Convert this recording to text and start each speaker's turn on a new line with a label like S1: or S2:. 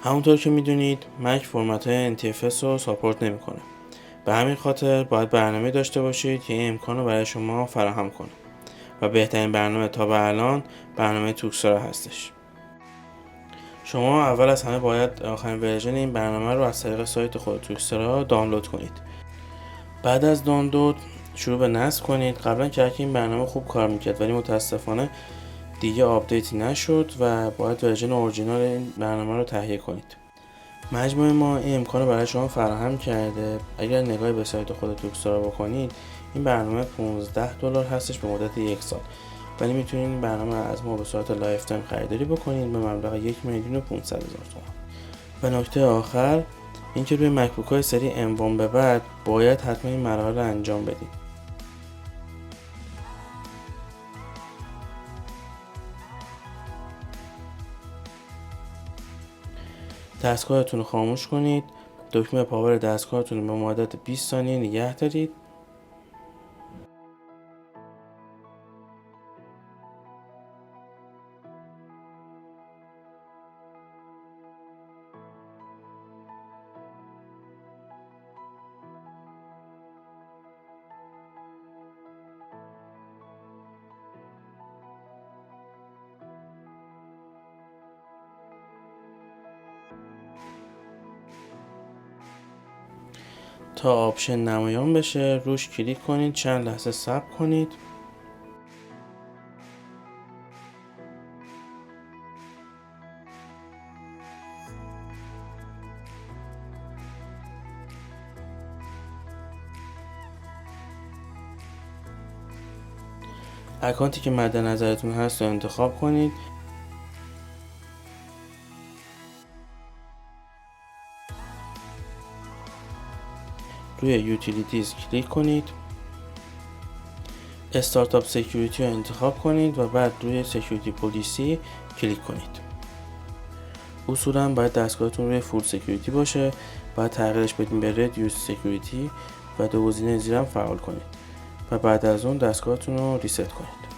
S1: همونطور که میدونید مک فرمت های NTFS رو ساپورت نمیکنه. به همین خاطر باید برنامه داشته باشید که این امکان رو برای شما فراهم کنه و بهترین برنامه تا به الان برنامه توکسورا هستش. شما اول از همه باید آخرین ورژن این برنامه رو از طریق سایت خود توکسورا دانلود کنید. بعد از دانلود شروع به نصب کنید. قبلا که این برنامه خوب کار میکرد ولی متاسفانه دیگه آپدیتی نشد و باید ورژن اورجینال این برنامه رو تهیه کنید. مجموعه ما این امکان رو برای شما فراهم کرده. اگر نگاهی به سایت خود توکسورا بکنید این برنامه $15 هستش به مدت 1 سال، ولی میتونید این برنامه از ما به صورت لایف تایم خریداری بکنید به مبلغ 1,500,000 تومان. و نکته آخر اینکه روی مکبوک های سری M1 به بعد باید حتما این مراحل رو انجام بدید. دستگاهتون رو خاموش کنید. دکمه پاور دستگاهتون رو به مدت 20 ثانیه نگه دارید. تا آپشن نمایان بشه روش کلیک کنید، چند لحظه صبر کنید. اکانتی که مد نظرتون هست رو انتخاب کنید. روی یوتیلیتیز کلیک کنید. استارتاپ سکیوریتی رو انتخاب کنید و بعد روی سکیوریتی پلیسی کلیک کنید. اصولا باید دستگاهتون روی فول سکیوریتی باشه. باید تغییرش بدین به ردیوس سکیوریتی و دو گزینه زیرم فعال کنید و بعد از اون دستگاهتون رو ریست کنید.